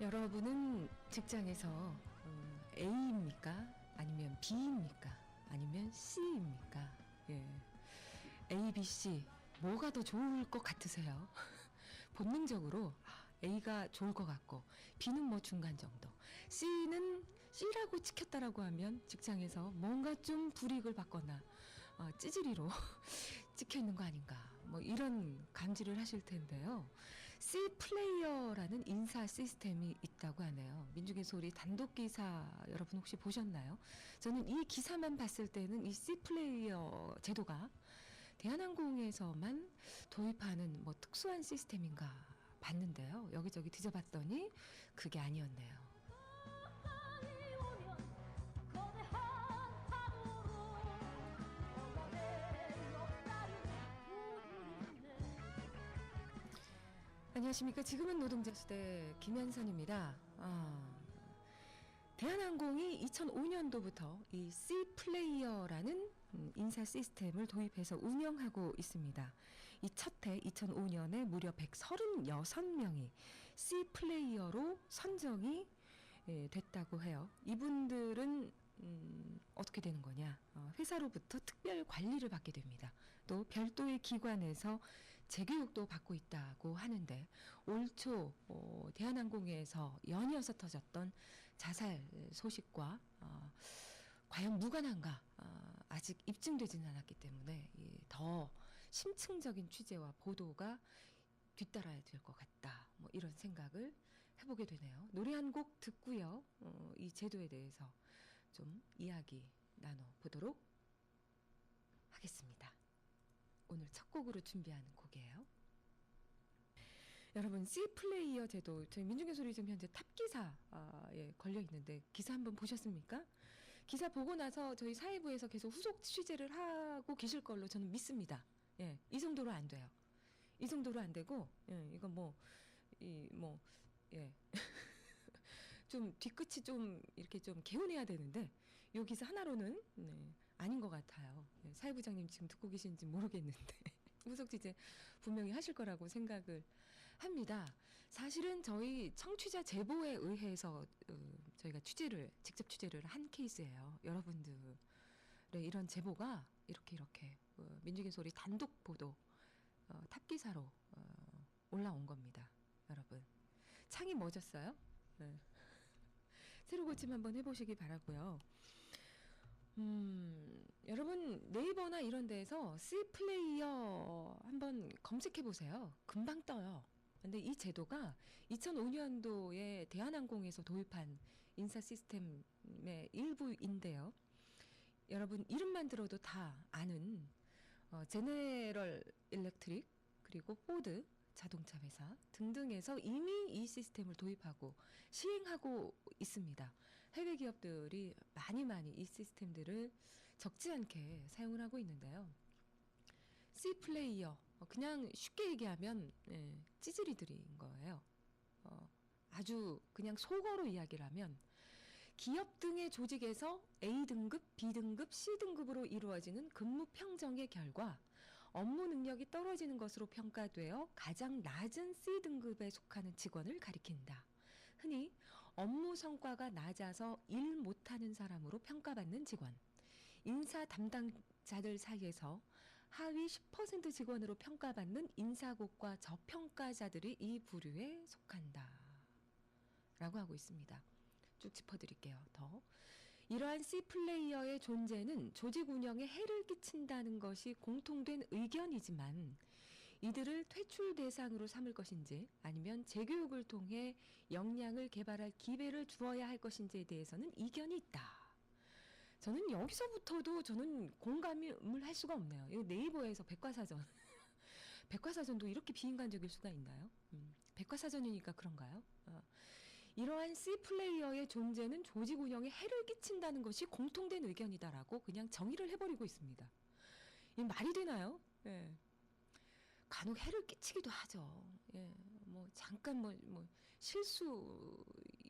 여러분은 직장에서 A입니까? 아니면 B입니까? 아니면 C입니까? 예. A, B, C 뭐가 더 좋을 것 같으세요? 본능적으로 A가 좋을 것 같고 B는 뭐 중간 정도, C는 C라고 찍혔다라고 하면 직장에서 뭔가 좀 불이익을 받거나 찌질이로 찍혀 있는 거 아닌가, 뭐 이런 감지를 하실 텐데요. C 플레이어라는 인사 시스템이 있다고 하네요. 민중의 소리 단독 기사 여러분 혹시 보셨나요? 저는 이 기사만 봤을 때는 이 C 플레이어 제도가 대한항공에서만 도입하는 뭐 특수한 시스템인가 봤는데요. 여기저기 뒤져봤더니 그게 아니었네요. 안녕하십니까. 지금은 노동자 시대 김현선입니다. 대한항공이 2005년도부터 이 C 플레이어라는 인사 시스템을 도입해서 운영하고 있습니다. 이 첫 해 2005년에 무려 136명이 C 플레이어로 선정이 됐다고 해요. 이분들은 어떻게 되는 거냐? 회사로부터 특별 관리를 받게 됩니다. 또 별도의 기관에서 재교육도 받고 있다고 하는데, 올 초 대한항공에서 연이어서 터졌던 자살 소식과 과연 무관한가 아직 입증되지는 않았기 때문에 더 심층적인 취재와 보도가 뒤따라야 될 것 같다, 뭐 이런 생각을 해보게 되네요. 노래 한 곡 듣고요, 이 제도에 대해서 좀 이야기 나눠보도록 하겠습니다. 오늘 첫 곡으로 준비하는 곡이에요. 여러분, C 플레이어 제도, 저희 민중의 소리 지금 현재 탑기사에 걸려 있는데 기사 한번 보셨습니까? 기사 보고 나서 저희 사회부에서 계속 후속 취재를 하고 계실 걸로 저는 믿습니다. 예, 이 정도로 안 돼요. 이 정도로 안 되고, 이건 좀 뒤끝이 좀 이렇게 좀 개운해야 되는데, 요 기사 하나로는 아닌 것 같아요. 사회부장님 지금 듣고 계신지 모르겠는데 후속 취재 분명히 하실 거라고 생각을 합니다. 사실은 저희 청취자 제보에 의해서 저희가 직접 취재를 한 케이스예요. 여러분들의 이런 제보가 이렇게 민중의 소리 단독 보도 탑기사로 올라온 겁니다. 여러분, 창이 멎었어요? 네. 새로 고침 한번 해보시기 바라고요. 여러분, 네이버나 이런 데에서 C 플레이어 한번 검색해 보세요. 금방 떠요. 근데 이 제도가 2005년도에 대한항공에서 도입한 인사 시스템의 일부인데요. 여러분, 이름만 들어도 다 아는 제네럴 일렉트릭, 그리고 포드 자동차 회사 등등에서 이미 이 시스템을 도입하고 시행하고 있습니다. 해외 기업들이 많이 이 시스템들을 적지 않게 사용을 하고 있는데요. C 플레이어, 그냥 쉽게 얘기하면 찌질이들인 거예요. 아주 그냥 속어로 이야기를 하면, 기업 등의 조직에서 A등급, B등급, C등급으로 이루어지는 근무 평정의 결과 업무 능력이 떨어지는 것으로 평가되어 가장 낮은 C등급에 속하는 직원을 가리킨다. 흔히 업무 성과가 낮아서 일 못하는 사람으로 평가받는 직원, 인사 담당자들 사이에서 하위 10% 직원으로 평가받는 인사고과 저평가자들이 이 부류에 속한다 라고 하고 있습니다. 쭉 짚어드릴게요. 더 이러한 C 플레이어의 존재는 조직 운영에 해를 끼친다는 것이 공통된 의견이지만, 이들을 퇴출 대상으로 삼을 것인지 아니면 재교육을 통해 역량을 개발할 기회를 주어야 할 것인지에 대해서는 이견이 있다. 저는 여기서부터도 공감을 할 수가 없네요. 이거 네이버에서 백과사전 백과사전도 이렇게 비인간적일 수가 있나요? 백과사전이니까 그런가요? 이러한 C 플레이어의 존재는 조직 운영에 해를 끼친다는 것이 공통된 의견이다라고 그냥 정의를 해버리고 있습니다. 이 말이 되나요? 예. 간혹 해를 끼치기도 하죠. 예. 뭐 잠깐 실수,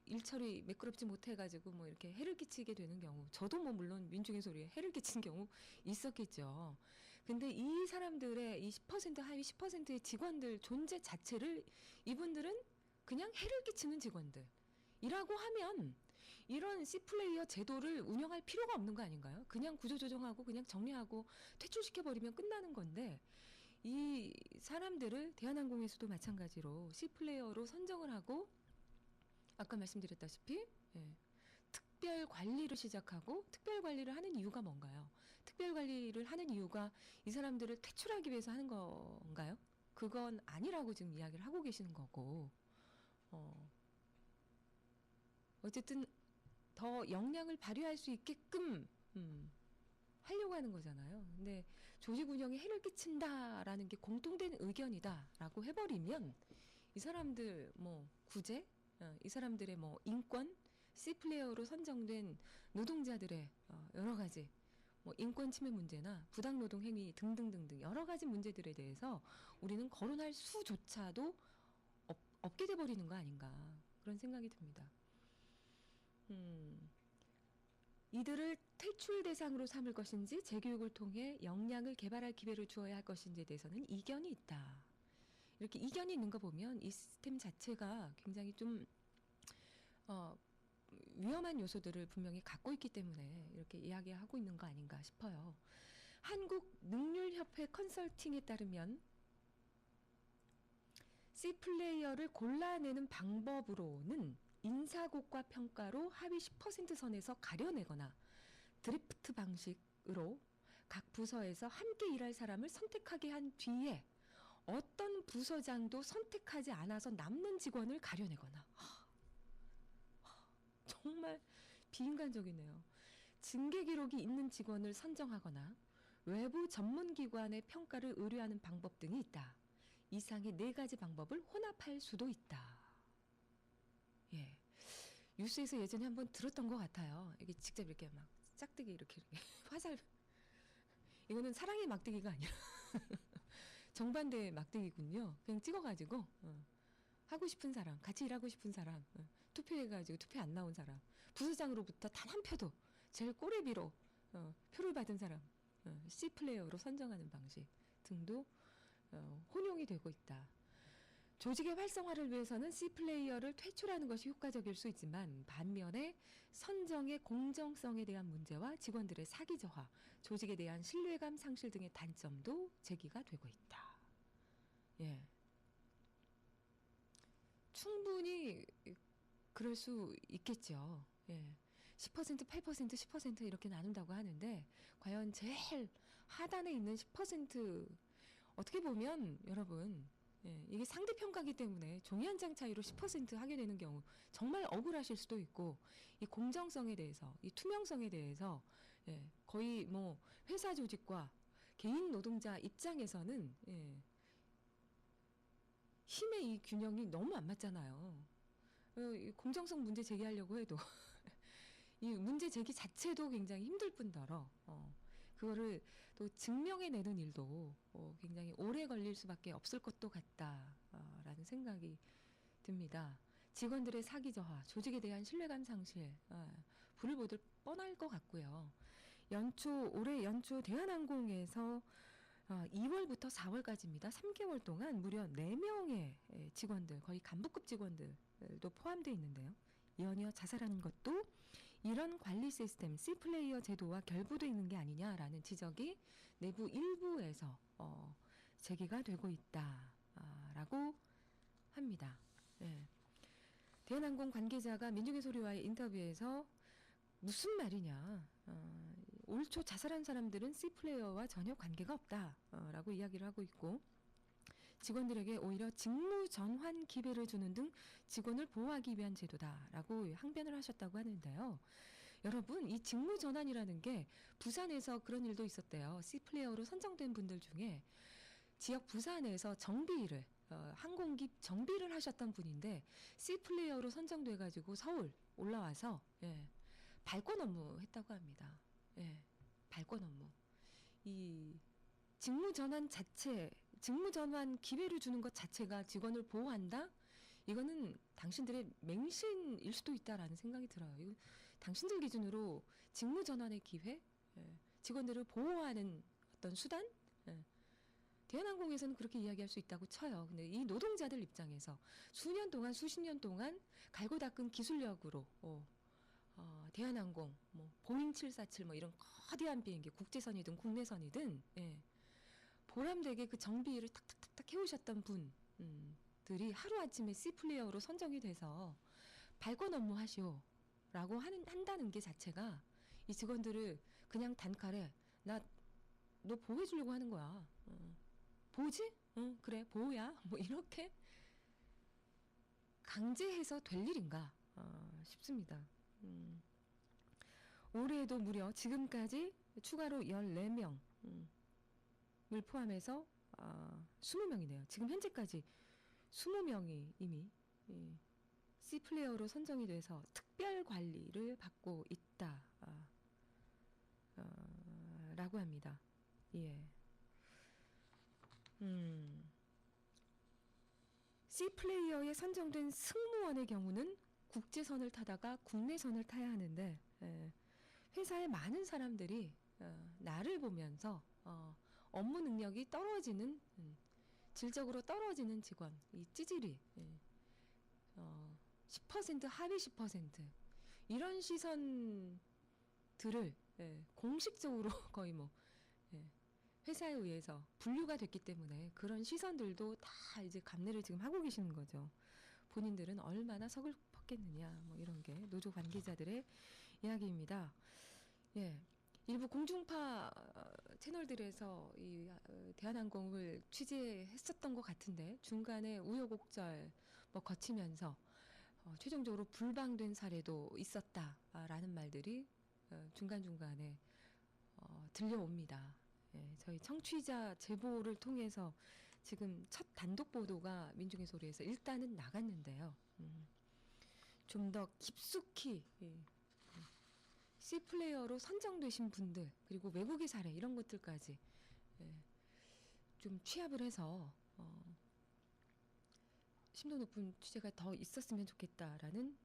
일처리 매끄럽지 못해가지고 이렇게 해를 끼치게 되는 경우, 저도 물론 민중의 소리에 해를 끼친 경우 있었겠죠. 근데 이 사람들의 이 10% 하위 10%의 직원들 존재 자체를 이분들은 그냥 해를 끼치는 직원들, 이라고 하면 이런 C플레이어 제도를 운영할 필요가 없는 거 아닌가요? 그냥 구조조정하고 그냥 정리하고 퇴출시켜버리면 끝나는 건데 이 사람들을 대한항공에서도 마찬가지로 C플레이어로 선정을 하고 아까 말씀드렸다시피 특별 관리를 시작하고 특별 관리를 하는 이유가 뭔가요? 특별 관리를 하는 이유가 이 사람들을 퇴출하기 위해서 하는 건가요? 그건 아니라고 지금 이야기를 하고 계시는 거고 어쨌든 더 역량을 발휘할 수 있게끔 하려고 하는 거잖아요. 근데 조직 운영에 해를 끼친다라는 게 공통된 의견이다라고 해버리면 이 사람들 뭐 구제, 이 사람들의 뭐 인권, C플레이어로 선정된 노동자들의 여러 가지 뭐 인권 침해 문제나 부당 노동 행위 등등등등 여러 가지 문제들에 대해서 우리는 거론할 수조차도 없게 돼 버리는 거 아닌가 그런 생각이 듭니다. 이들을 퇴출 대상으로 삼을 것인지 재교육을 통해 역량을 개발할 기회를 주어야 할 것인지에 대해서는 이견이 있다. 이렇게 이견이 있는 거 보면 이 시스템 자체가 굉장히 좀 위험한 요소들을 분명히 갖고 있기 때문에 이렇게 이야기하고 있는 거 아닌가 싶어요. 한국능률협회 컨설팅에 따르면 C플레이어를 골라내는 방법으로는 인사고과 평가로 하위 10% 선에서 가려내거나 드래프트 방식으로 각 부서에서 함께 일할 사람을 선택하게 한 뒤에 어떤 부서장도 선택하지 않아서 남는 직원을 가려내거나 정말 비인간적이네요. 징계 기록이 있는 직원을 선정하거나 외부 전문기관의 평가를 의뢰하는 방법 등이 있다. 이상의 4가지 방법을 혼합할 수도 있다. 예, 뉴스에서 예전에 한번 들었던 것 같아요. 이게 직접 이렇게 막 짝대기 이렇게 화살. 이거는 사랑의 막대기가 아니라 정반대의 막대기군요. 그냥 찍어가지고 하고 싶은 사람, 같이 일하고 싶은 사람, 투표해가지고 투표 안 나온 사람, 부서장으로부터 단 한 표도 제일 꼬레비로 표를 받은 사람, C플레이어로 선정하는 방식 등도 혼용이 되고 있다. 조직의 활성화를 위해서는 C플레이어를 퇴출하는 것이 효과적일 수 있지만 반면에 선정의 공정성에 대한 문제와 직원들의 사기 저하, 조직에 대한 신뢰감 상실 등의 단점도 제기가 되고 있다. 예. 충분히 그럴 수 있겠죠. 예. 10%, 8%, 10% 이렇게 나눈다고 하는데 과연 제일 하단에 있는 10% 어떻게 보면 여러분 이게 상대평가기 때문에 종이 한 장 차이로 10% 하게 되는 경우 정말 억울하실 수도 있고 이 공정성에 대해서 이 투명성에 대해서 거의 뭐 회사 조직과 개인 노동자 입장에서는 힘의 이 균형이 너무 안 맞잖아요. 이 공정성 문제 제기하려고 해도 이 문제 제기 자체도 굉장히 힘들 뿐더러 그거를 또 증명해내는 일도 굉장히 오래 걸릴 수밖에 없을 것도 같다라는 생각이 듭니다. 직원들의 사기 저하, 조직에 대한 신뢰감 상실, 불을 보듯 뻔할 것 같고요. 올해 연초 대한항공에서 2월부터 4월까지입니다. 3개월 동안 무려 4명의 직원들, 거의 간부급 직원들도 포함되어 있는데요. 연이어 자살하는 것도 이런 관리 시스템 C플레이어 제도와 결부되어 있는 게 아니냐라는 지적이 내부 일부에서 제기가 되고 있다라고 합니다. 대한항공 관계자가 민중의 소리와의 인터뷰에서 무슨 말이냐, 올 초 자살한 사람들은 C플레이어와 전혀 관계가 없다라고 이야기를 하고 있고 직원들에게 오히려 직무 전환 기회를 주는 등 직원을 보호하기 위한 제도다라고 항변을 하셨다고 하는데요. 여러분, 이 직무 전환이라는 게 부산에서 그런 일도 있었대요. C플레이어로 선정된 분들 중에 지역 부산에서 정비 일을 항공기 정비를 하셨던 분인데 C플레이어로 선정돼가지고 서울 올라와서 발권 업무 했다고 합니다. 발권 업무. 이 직무 전환 기회를 주는 것 자체가 직원을 보호한다? 이거는 당신들의 맹신일 수도 있다라는 생각이 들어요. 이거 당신들 기준으로 직무 전환의 기회, 직원들을 보호하는 어떤 수단, 대한항공에서는 그렇게 이야기할 수 있다고 쳐요. 근데 이 노동자들 입장에서 수년 동안, 수십 년 동안 갈고 닦은 기술력으로 대한항공, 뭐 보잉 747 뭐 이런 거대한 비행기, 국제선이든 국내선이든 보람되게 그 정비를 탁탁탁탁 해오셨던 분들이 하루아침에 C플레이어로 선정이 돼서 발권 업무 하시오라고 한다는 게 자체가 이 직원들을 그냥 단칼에 너 보호해주려고 하는 거야. 보호지? 응, 그래, 보호야. 뭐 이렇게 강제해서 될 일인가 싶습니다. 올해에도 무려 지금까지 추가로 14명 을 포함해서 20명이네요. 지금 현재까지 20명이 이미 C플레이어로 선정이 돼서 특별 관리를 받고 있다 라고 합니다. 예. C플레이어에 선정된 승무원의 경우는 국제선을 타다가 국내선을 타야 하는데 회사의 많은 사람들이 나를 보면서 업무 능력이 떨어지는 질적으로 떨어지는 직원, 이 찌질이 10% 하위 10% 이런 시선들을 공식적으로 거의 뭐 회사에 의해서 분류가 됐기 때문에 그런 시선들도 다 이제 감내를 지금 하고 계시는 거죠. 본인들은 얼마나 서글펐겠느냐, 뭐 이런 게 노조 관계자들의 이야기입니다. 예. 일부 공중파 채널들에서 이 대한항공을 취재했었던 것 같은데 중간에 우여곡절 뭐 거치면서 최종적으로 불방된 사례도 있었다라는 말들이 중간중간에 들려옵니다. 예, 저희 청취자 제보를 통해서 지금 첫 단독 보도가 민중의 소리에서 일단은 나갔는데요. 좀 더 깊숙이 C플레이어로 선정되신 분들 그리고 외국의 사례 이런 것들까지 좀 취합을 해서 심도 높은 취재가 더 있었으면 좋겠다라는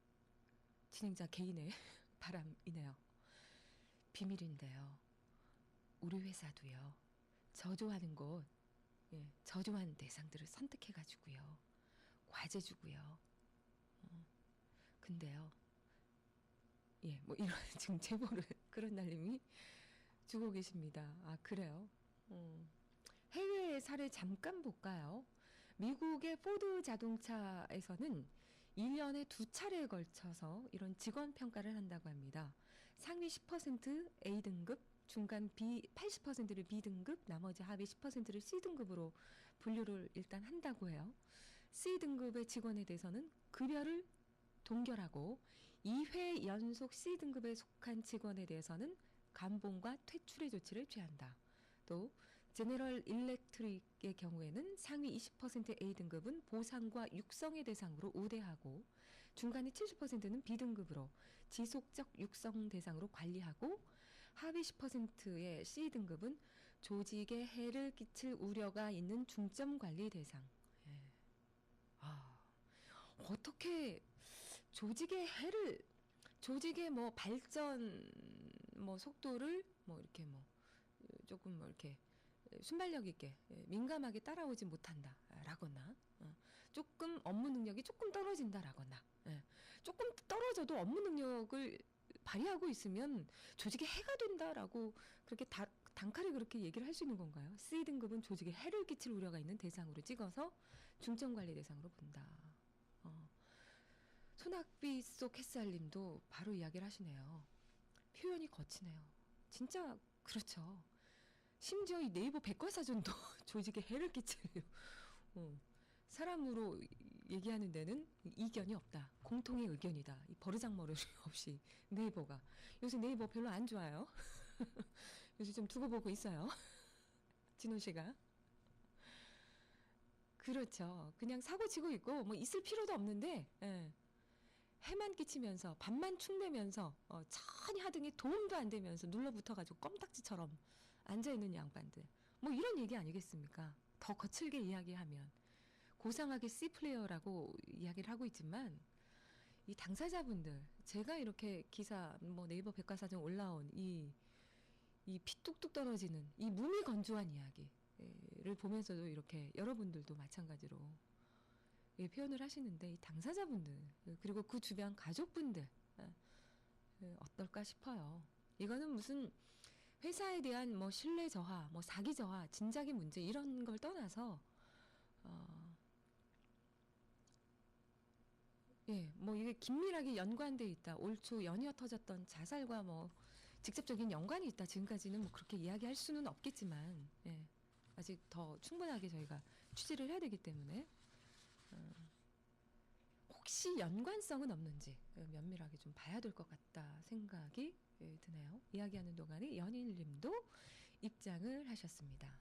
진행자 개인의 바람이네요. 비밀인데요. 우리 회사도요. 저조하는 곳, 저조한 대상들을 선택해가지고요. 과제 주고요. 근데요. 예, 뭐 이런 지금 제보를 그런 날님이 주고 계십니다. 아, 그래요? 해외 사례 잠깐 볼까요? 미국의 포드 자동차에서는 1년에 2차례에 걸쳐서 이런 직원 평가를 한다고 합니다. 상위 10% A등급, 중간 80%를 B등급, 나머지 하위 10%를 C등급으로 분류를 일단 한다고 해요. C등급의 직원에 대해서는 급여를 동결하고 2회 연속 C등급에 속한 직원에 대해서는 감봉과 퇴출의 조치를 취한다. 또 제너럴 일렉트릭의 경우에는 상위 20% A등급은 보상과 육성의 대상으로 우대하고 중간에 70%는 B등급으로 지속적 육성 대상으로 관리하고 하위 10%의 C등급은 조직에 해를 끼칠 우려가 있는 중점 관리 대상. 어떻게 조직의 뭐 발전 뭐 속도를 뭐 이렇게 뭐 조금 뭐 이렇게 순발력 있게 민감하게 따라오지 못한다라거나 조금 업무 능력이 조금 떨어진다라거나 조금 떨어져도 업무 능력을 발휘하고 있으면 조직에 해가 된다라고 그렇게 단칼에 그렇게 얘기를 할 수 있는 건가요? C등급은 조직에 해를 끼칠 우려가 있는 대상으로 찍어서 중점관리 대상으로 본다. 소낙비 속 햇살님도 바로 이야기를 하시네요. 표현이 거치네요. 진짜 그렇죠. 심지어 이 네이버 백과사전도 조직에 해를 끼치는 사람으로 얘기하는 데는 이견이 없다. 공통의 의견이다. 이 버르장머리 없이 네이버가. 요새 네이버 별로 안 좋아요. 요새 좀 두고 보고 있어요. 진호 씨가. 그렇죠. 그냥 사고치고 있고 뭐 있을 필요도 없는데 해만 끼치면서 밥만 축내면서 천히 하등이 도움도 안 되면서 눌러붙어가지고 껌딱지처럼 앉아있는 양반들 뭐 이런 얘기 아니겠습니까? 더 거칠게 이야기하면 고상하게 C플레이어라고 이야기를 하고 있지만 이 당사자분들 제가 이렇게 기사 뭐 네이버 백과사전 올라온 이 피 뚝뚝 떨어지는 이 무미건조한 이야기 를 보면서도 이렇게 여러분들도 마찬가지로 표현을 하시는데 이 당사자분들 그리고 그 주변 가족분들 어떨까 싶어요. 이거는 무슨 회사에 대한 뭐 신뢰 저하, 뭐 사기 저하, 진작의 문제 이런 걸 떠나서 뭐 이게 긴밀하게 연관돼 있다. 올 초 연이어 터졌던 자살과 뭐 직접적인 연관이 있다. 지금까지는 뭐 그렇게 이야기할 수는 없겠지만 아직 더 충분하게 저희가 취재를 해야 되기 때문에 혹시 연관성은 없는지 면밀하게 좀 봐야 될 것 같다 생각이 드네요. 이야기하는 동안에 연일님도 입장을 하셨습니다.